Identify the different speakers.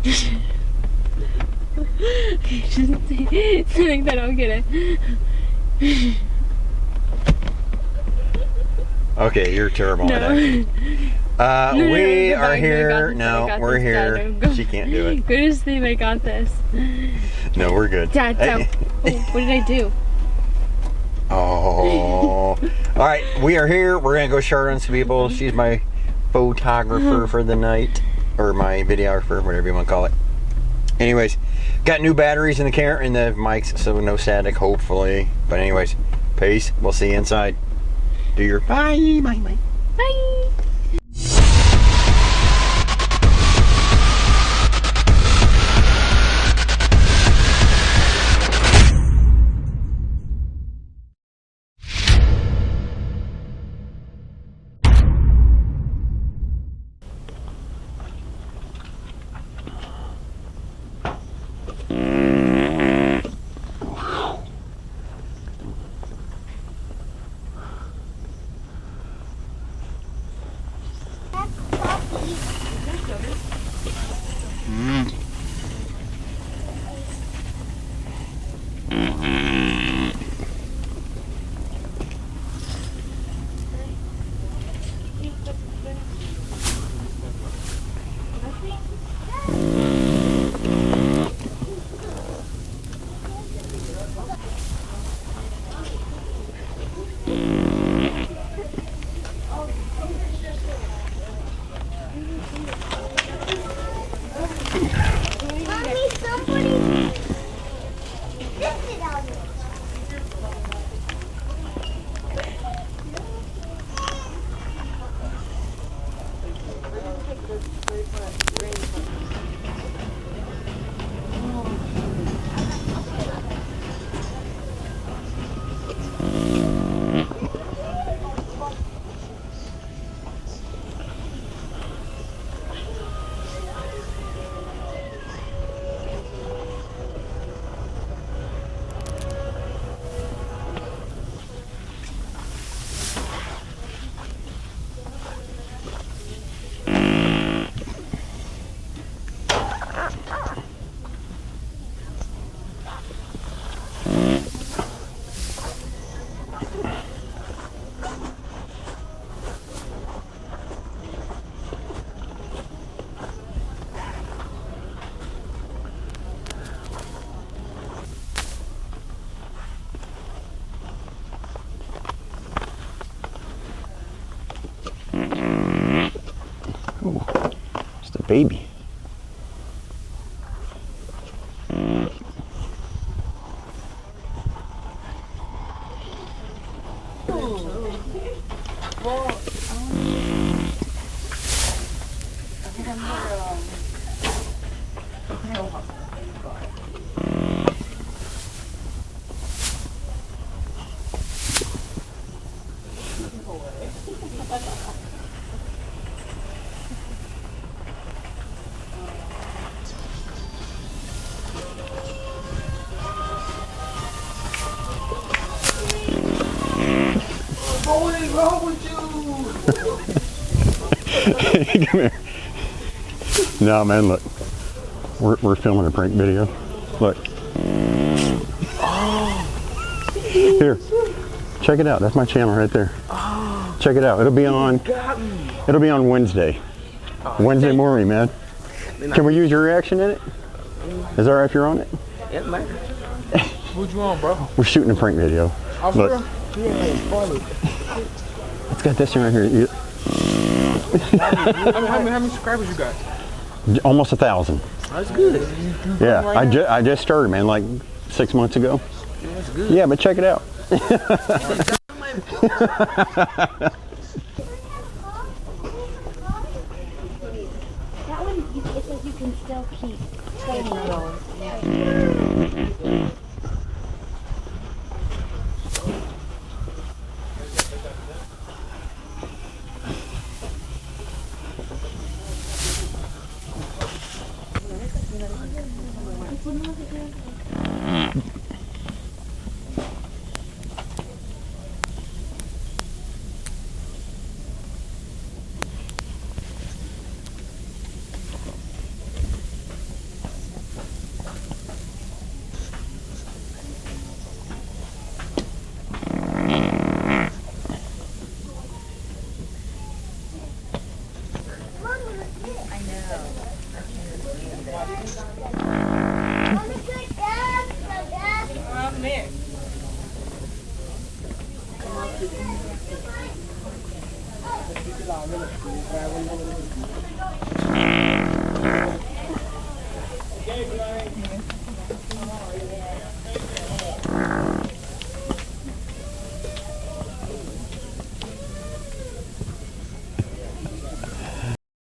Speaker 1: Just say something that I don't get it.
Speaker 2: Okay, you're terrible at acting. We are here. No, we're here. She can't do it.
Speaker 1: Go to sleep, I got this.
Speaker 2: No, we're good.
Speaker 1: Dad,
Speaker 2: Hey.
Speaker 1: oh, what did I do?
Speaker 2: Oh. Alright, we are here. We're going to go Sharter on some people. She's my photographer for the night. Or my videographer, whatever you want to call it. Anyways, got new batteries in the camera and the mics, so no static, hopefully. But anyways, peace. We'll see you inside. Do your bye, bye, bye.
Speaker 1: Bye.
Speaker 2: Oh, it's the baby.
Speaker 3: What is wrong with you?
Speaker 2: Come here. No, man, look. We're filming a prank video. Look. Here. Check it out. That's my channel right there. Check it out. It'll be on Wednesday. Wednesday morning, man. Can we use your reaction in it? Is that all right if you're on it?
Speaker 3: Yeah, man. What you want, bro?
Speaker 2: We're shooting a prank video. Look.
Speaker 3: Yeah, it's funny.
Speaker 2: It's got this one right here.
Speaker 3: How many subscribers you got?
Speaker 2: Almost 1,000.
Speaker 3: That's good.
Speaker 2: Yeah, I just started, man, like 6 months ago.
Speaker 3: Yeah, that's good.
Speaker 2: Yeah, but check it out.
Speaker 4: That one, it says you can still keep training those.